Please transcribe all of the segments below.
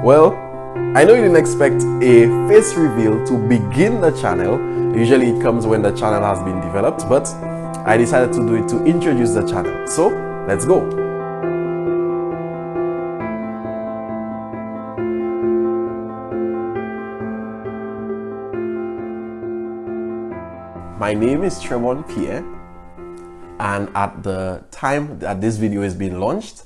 Well, I know you didn't expect a face reveal to begin the channel. Usually it comes when the channel has been developed, but I decided to do it to introduce the channel. So let's go. My name is Trevon Pierre, and at the time that this video is being launched,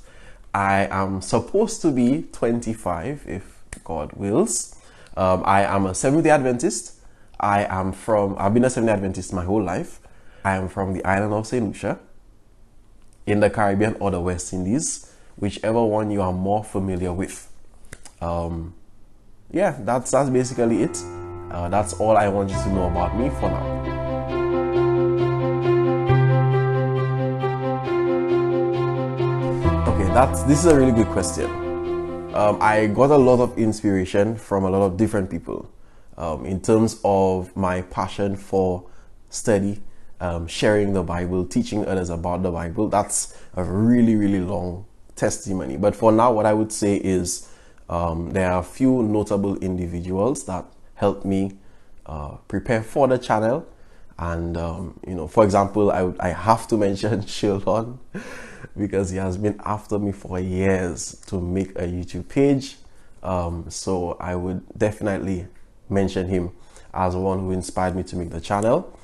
I am supposed to be 25 if God wills. I am a Seventh-day Adventist. I've been a Seventh-day Adventist my whole life. I am from the island of St. Lucia in the Caribbean or the West Indies, whichever one you are more familiar with. Yeah, that's basically it. That's all I want you to know about me for now. This is a really good question. I got a lot of inspiration from a lot of different people in terms of my passion for study, sharing the Bible, teaching others about the Bible. That's a really, really long testimony. But for now, what I would say is there are a few notable individuals that helped me prepare for the channel. And, for example, I have to mention Sheldon, because he has been after me for years to make a YouTube page. So I would definitely mention him as one who inspired me to make the channel.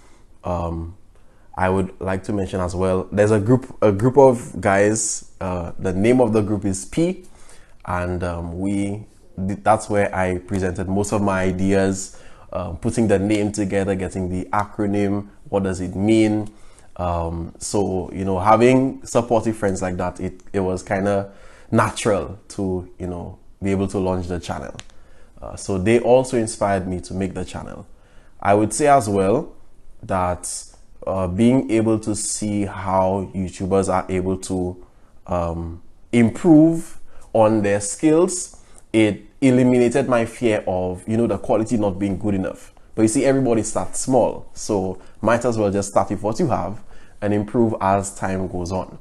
I would like to mention as well, there's a group of guys. The name of the group is P, and that's where I presented most of my ideas, putting the name together, getting the acronym, what does it mean. So having supportive friends like that, it was kind of natural to be able to launch the channel. So they also inspired me to make the channel. I would say as well that being able to see how YouTubers are able to improve on their skills, it eliminated my fear of the quality not being good enough. But you see, everybody starts small, so might as well just start with what you have and improve as time goes on.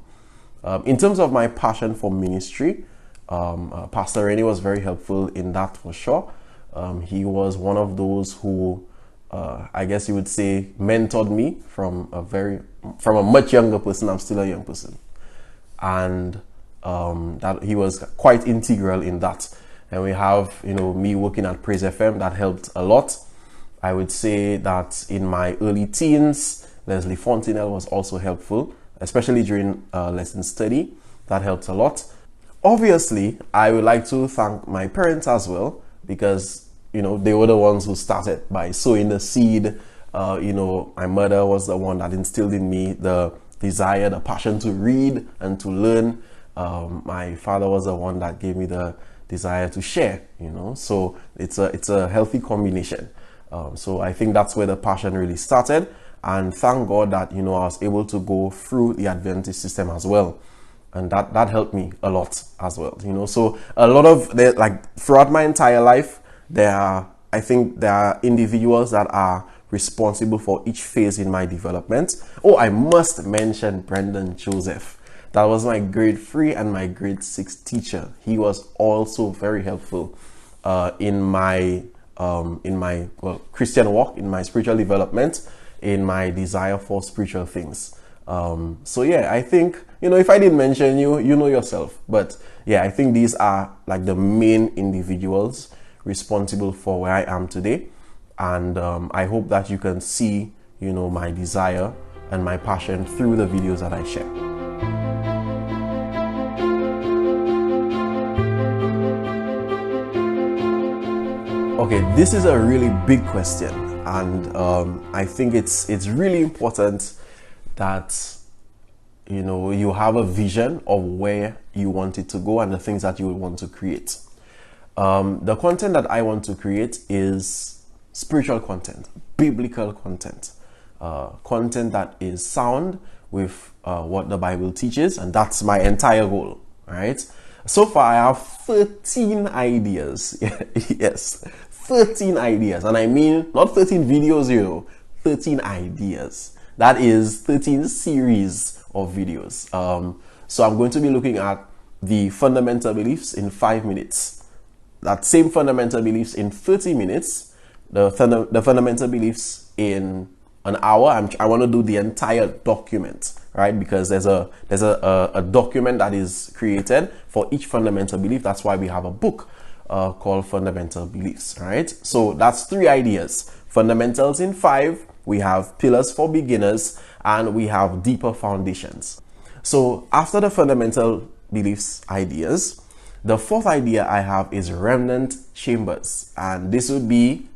In terms of my passion for ministry, Pastor Rennie was very helpful in that for sure. He was one of those who, I guess you would say, mentored me from a much younger person. I'm still a young person, and that he was quite integral in that. And we have me working at Praise FM, that helped a lot. I would say that in my early teens, Leslie Fontenelle was also helpful, especially during lesson study. That helped a lot. Obviously, I would like to thank my parents as well, because they were the ones who started by sowing the seed. My mother was the one that instilled in me the desire, the passion to read and to learn. My father was the one that gave me the desire to share. So it's a healthy combination. So I think that's where the passion really started. And thank God that, I was able to go through the Adventist system as well. And that helped me a lot as well, So a lot of throughout my entire life, I think there are individuals that are responsible for each phase in my development. Oh, I must mention Brendan Joseph. That was my grade 3 and my grade 6 teacher. He was also very helpful in my Christian walk, in my spiritual development, in my desire for spiritual things. So yeah, I think, if I didn't mention you, you know yourself. But yeah, I think these are like the main individuals responsible for where I am today. And I hope that you can see, my desire and my passion through the videos that I share. Okay, this is a really big question, and I think it's really important that you have a vision of where you want it to go and the things that you would want to create. The content that I want to create is spiritual content, biblical content, content that is sound with what the Bible teaches, and that's my entire goal. All right. So far, I have 13 ideas. Yes, 13 ideas. And I mean, not 13 videos, 13 ideas. That is 13 series of videos. So I'm going to be looking at the fundamental beliefs in 5 minutes. that same fundamental beliefs in 30 minutes, the fundamental beliefs in an hour. I want to do the entire document, right? Because there's a document that is created for each fundamental belief. That's why we have a book called Fundamental Beliefs, right? So that's 3 ideas. Fundamentals in 5, we have pillars for beginners, and we have deeper foundations. So after the fundamental beliefs ideas, the 4th idea I have is Remnant Chambers, and this would be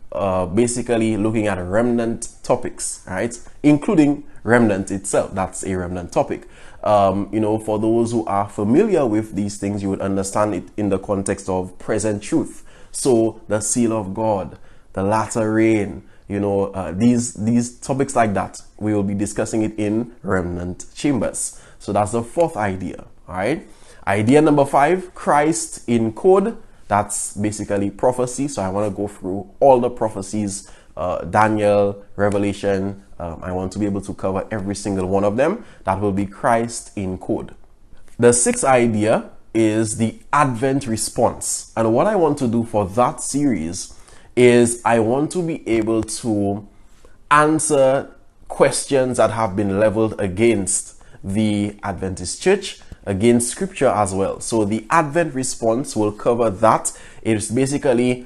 basically looking at remnant topics, right? Including remnant itself. That's a remnant topic. For those who are familiar with these things, you would understand it in the context of present truth. So the seal of God, the latter rain, these topics like that, we will be discussing it in Remnant Chambers. So that's the 4th idea. All right. Idea number 5, Christ in code. That's basically prophecy. So I want to go through all the prophecies, Daniel, Revelation. I want to be able to cover every single one of them. That will be Christ in code. The 6th idea is the Advent response. And what I want to do for that series is I want to be able to answer questions that have been leveled against the Adventist Church, against scripture as well. So the Advent response will cover that. It's basically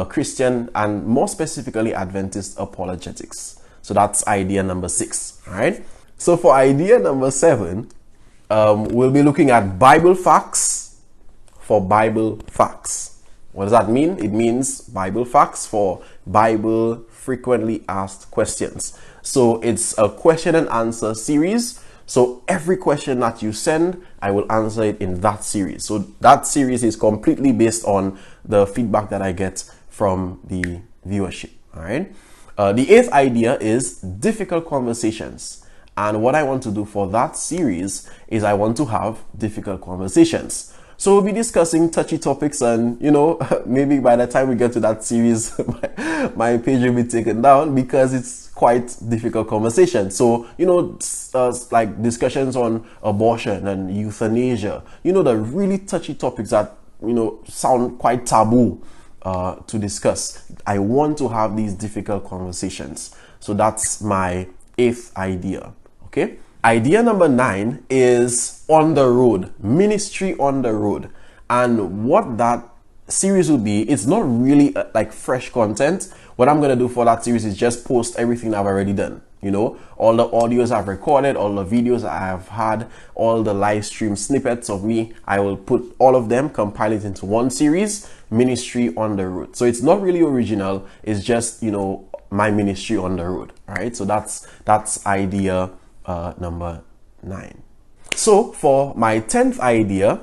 Christian and more specifically Adventist apologetics. So that's idea number 6. All right. So for idea number 7, we'll be looking at Bible facts for Bible facts. What does that mean? It means Bible facts for Bible frequently asked questions. So it's a question and answer series. So every question that you send, I will answer it in that series. So that series is completely based on the feedback that I get from the viewership. All right. The 8th idea is difficult conversations. And what I want to do for that series is I want to have difficult conversations. So we'll be discussing touchy topics, and maybe by the time we get to that series, my page will be taken down because it's quite difficult conversation. So, like discussions on abortion and euthanasia, the really touchy topics that, sound quite taboo to discuss. I want to have these difficult conversations. So that's my 8th idea. Okay. Idea number 9 is on the road, ministry on the road. And what that series will be, it's not really like fresh content. What I'm going to do for that series is just post everything I've already done. All the audios I've recorded, all the videos I have had, all the live stream snippets of me. I will put all of them, compile it into one series, ministry on the road. So it's not really original. It's just, my ministry on the road. All right. So that's idea number 9. So for my 10th idea,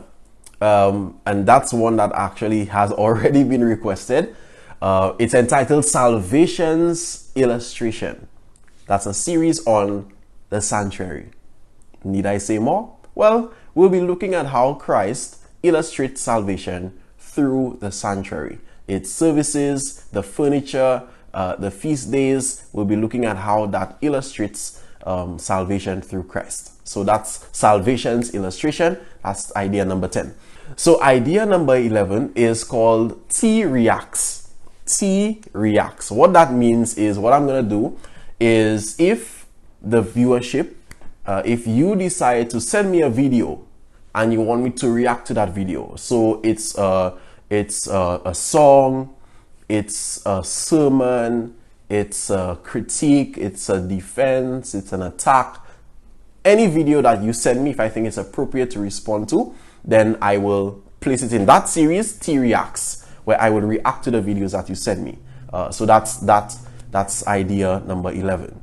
and that's one that actually has already been requested, it's entitled Salvation's Illustration. That's a series on the sanctuary. Need I say more? Well, we'll be looking at how Christ illustrates salvation through the sanctuary. Its services, the furniture, the feast days. We'll be looking at how that illustrates salvation through Christ. So that's salvation's illustration. That's idea number 10. So idea number 11 is called T reacts. T reacts. What that means is, what I'm going to do is, if the viewership, if you decide to send me a video and you want me to react to that video, so it's a song, it's a sermon, it's a critique, it's a defense, it's an attack. Any video that you send me, if I think it's appropriate to respond to, then I will place it in that series, T Reacts, where I will react to the videos that you send me. So that's idea number 11.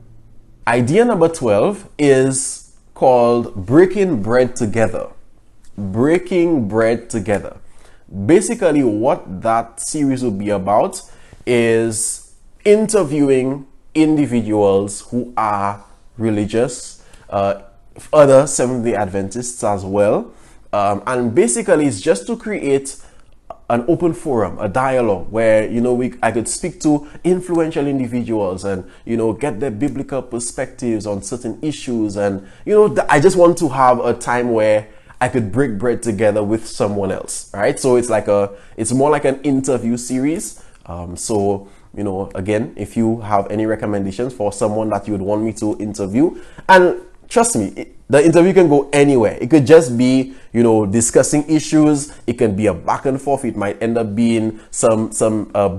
Idea number 12 is called Breaking Bread Together. Breaking Bread Together. Basically, what that series will be about is interviewing individuals who are religious, other Seventh-day Adventists as well, and basically it's just to create an open forum, a dialogue where I could speak to influential individuals and get their biblical perspectives on certain issues, and I just want to have a time where I could break bread together with someone else, right? So it's more like an interview series. So, you know, again, if you have any recommendations for someone that you would want me to interview, and trust me, the interview can go anywhere. It could just be, you know, discussing issues. It can be a back and forth. It might end up being some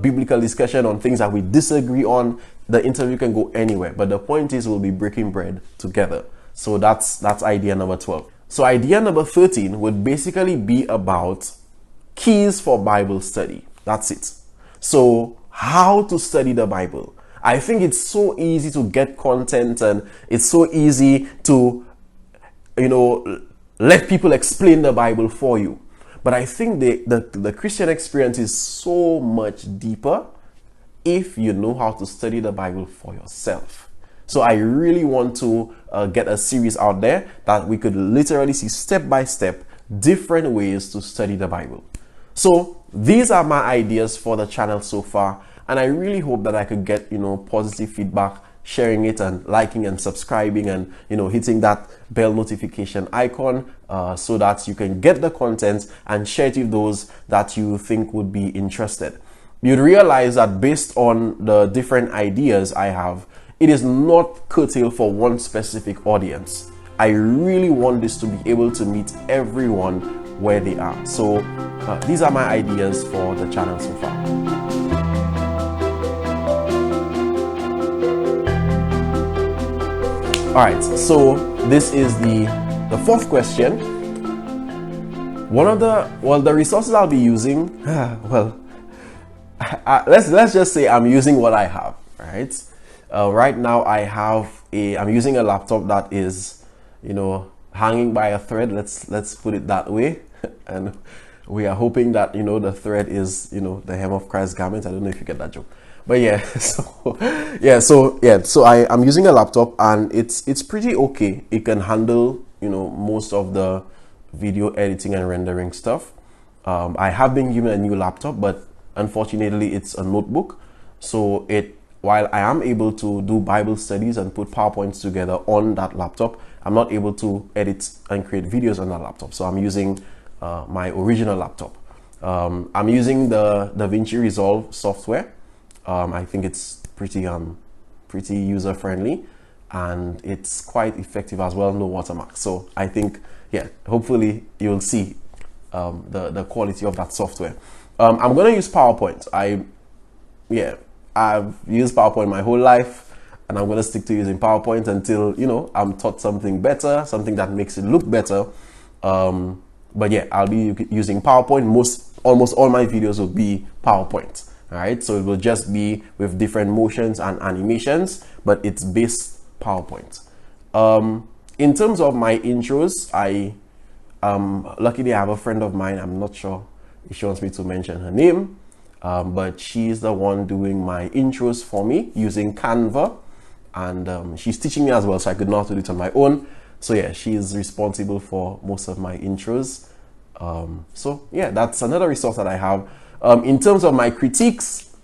biblical discussion on things that we disagree on. The interview can go anywhere. But the point is, we'll be breaking bread together. So that's idea number 12. So idea number 13 would basically be about keys for Bible study. That's it. So how to study the Bible. I think it's so easy to get content, and it's so easy to, you know, let people explain the Bible for you. But I think the Christian experience is so much deeper if you know how to study the Bible for yourself. So I really want to get a series out there that we could literally see step by step different ways to study the Bible. So these are my ideas for the channel so far, and I really hope that I could get, you know, positive feedback, sharing it and liking and subscribing and, you know, hitting that bell notification icon so that you can get the content and share it with those that you think would be interested. You'd realize that based on the different ideas I have, it is not curtailed for one specific audience. I really want this to be able to meet everyone where they are. So these are my ideas for the channel so far. All right, so this is the fourth question. One of the resources I'll be using, let's just say I'm using what I have, right? Right now I'm using a laptop that is, you know, hanging by a thread. Let's put it that way. And we are hoping that, you know, the thread is, you know, the hem of Christ's garment. I don't know if you get that joke. But yeah, so I'm using a laptop, and it's pretty okay. It can handle, you know, most of the video editing and rendering stuff. I have been given a new laptop, but unfortunately it's a notebook. So while I am able to do Bible studies and put PowerPoints together on that laptop, I'm not able to edit and create videos on that laptop. So I'm using my original laptop. I'm using the DaVinci Resolve software. I think it's pretty user-friendly, and it's quite effective as well, no watermark. So I think, yeah, hopefully you'll see the quality of that software. I'm going to use PowerPoint. I've used PowerPoint my whole life, and I'm going to stick to using PowerPoint until, you know, I'm taught something better, something that makes it look better. But yeah, I'll be using PowerPoint. Almost all my videos will be PowerPoint. All right, so it will just be with different motions and animations, but it's based PowerPoint. In terms of my intros, luckily I have a friend of mine. I'm not sure if she wants me to mention her name, but she's the one doing my intros for me using Canva, and she's teaching me as well, so I could not do it on my own. So yeah, she's responsible for most of my intros. So yeah, that's another resource that I have. In terms of my critiques,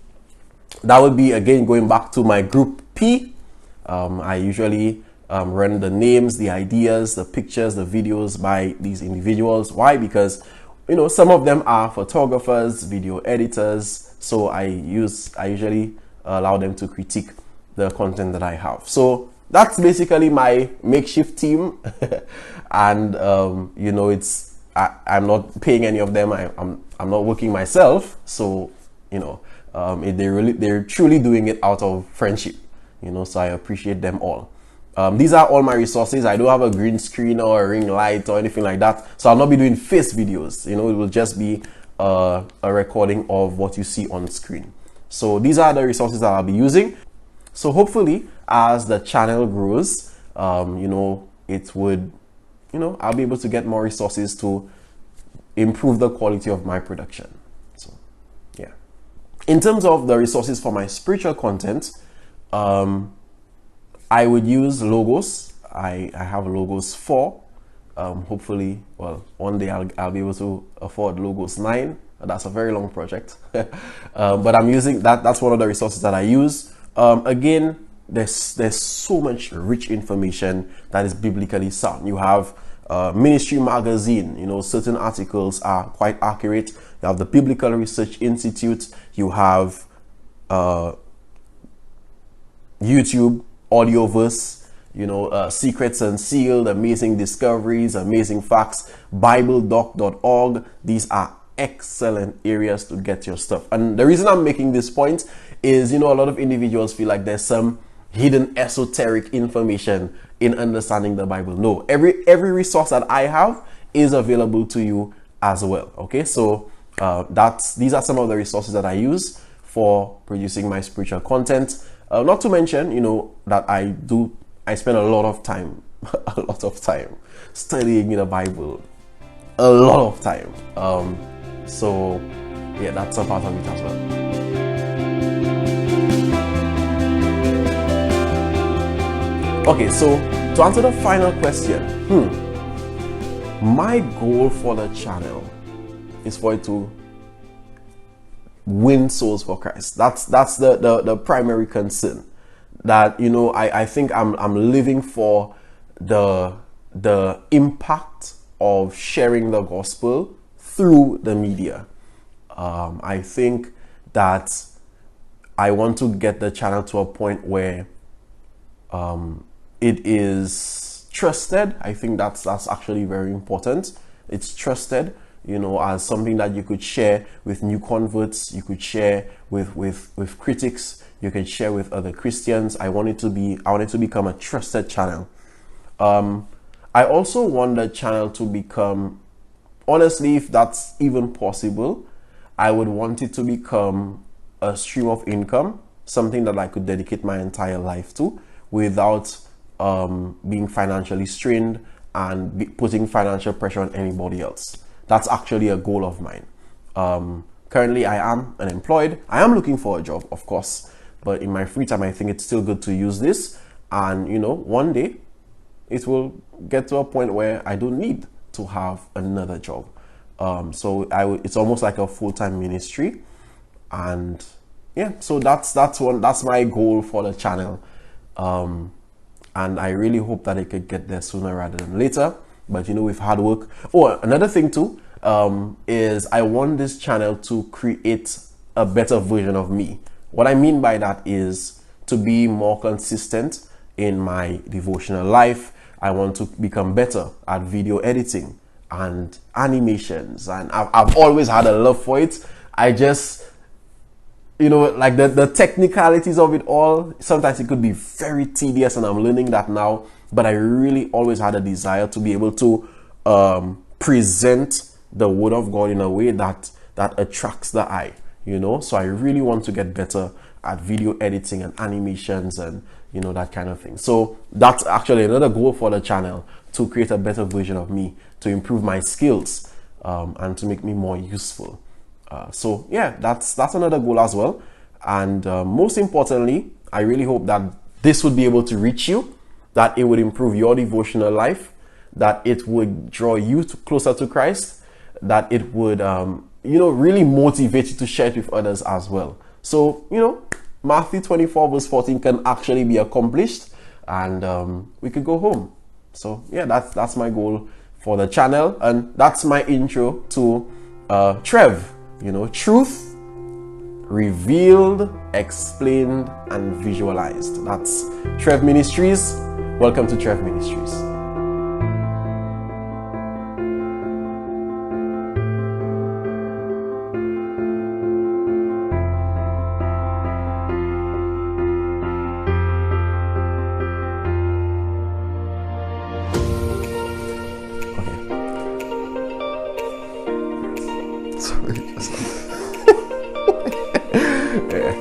that would be, again, going back to my group P. I usually run the names, the ideas, the pictures, the videos by these individuals. Why? Because, you know, some of them are photographers, video editors. So I usually allow them to critique the content that I have. So that's basically my makeshift team. And, you know, I'm not paying any of them. I'm not working myself. So, you know, they're truly doing it out of friendship, you know, so I appreciate them all. These are all my resources. I don't have a green screen or a ring light or anything like that. So I'll not be doing face videos. You know, it will just be a recording of what you see on screen. So these are the resources that I'll be using. So hopefully, as the channel grows, you know, it would, you know, I'll be able to get more resources to improve the quality of my production. So yeah. In terms of the resources for my spiritual content, I would use Logos. I have Logos 4. Hopefully, well, one day I'll be able to afford Logos 9. That's a very long project. But I'm using that. That's one of the resources that I use. Again, there's so much rich information that is biblically sound. You have Ministry magazine, certain articles are quite accurate. You have the Biblical Research Institute. You have YouTube, Audioverse, Secrets Unsealed, Amazing Discoveries, Amazing Facts, BibleDoc.org. These are excellent areas to get your stuff. And the reason I'm making this point is, a lot of individuals feel like there's some hidden esoteric information in understanding the Bible. No, every resource that I have is available to you as well. Okay, so these are some of the resources that I use for producing my spiritual content. Not to mention, that I spend a lot of time studying the Bible, a lot of time. So yeah, that's a part of it as well. Okay, so to answer the final question, my goal for the channel is for it to win souls for Christ. That's the primary concern. That I think I'm living for the impact of sharing the gospel through the media. I think that I want to get the channel to a point where it is trusted. I think that's actually very important. It's trusted, as something that you could share with new converts, you could share with critics, you can share with other Christians. I want it to become a trusted channel. I also want the channel to become, honestly, if that's even possible, I would want it to become a stream of income, something that I could dedicate my entire life to without being financially strained and putting financial pressure on anybody else. That's actually a goal of mine. Currently, I am unemployed. I am looking for a job, of course, but in my free time, I think it's still good to use this. And, one day it will get to a point where I don't need to have another job. So it's almost like a full-time ministry. And yeah, so that's my goal for the channel. And I really hope that it could get there sooner rather than later. But with hard work. Oh, another thing too, is I want this channel to create a better version of me. What I mean by that is to be more consistent in my devotional life. I want to become better at video editing and animations, and I've always had a love for it. I just, like the technicalities of it all, sometimes it could be very tedious, and I'm learning that now. But I really always had a desire to be able to present the Word of God in a way that attracts the eye, So I really want to get better at video editing and animations and, that kind of thing. So that's actually another goal for the channel, to create a better version of me, to improve my skills, and to make me more useful. So yeah, that's another goal as well. And most importantly, I really hope that this would be able to reach you, that it would improve your devotional life, that it would draw you closer to Christ, that it would, really motivate you to share it with others as well. So, Matthew 24 verse 14 can actually be accomplished, and we could go home. So yeah, that's my goal for the channel, and that's my intro to Trev. Truth revealed, explained, and visualized. That's Trev Ministries. Welcome to Trev Ministries.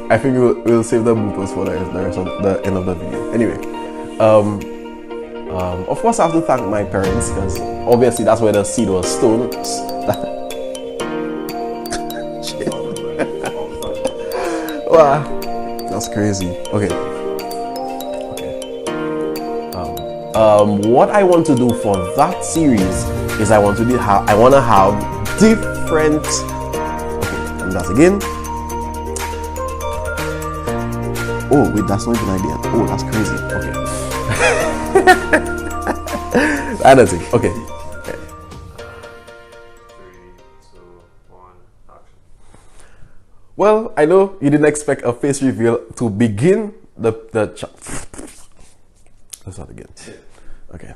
I think we'll save the bloopers for the rest of the end of the video. Anyway, of course I have to thank my parents, because obviously that's where the seed was sown. Wow, that's crazy. Okay. What I want to do for that series is I want to have different. Okay, and that again. Oh wait, that's not even an idea. Oh, that's crazy. Okay. I don't think. Okay. Well, I know you didn't expect a face reveal to begin the Let's start again. Okay.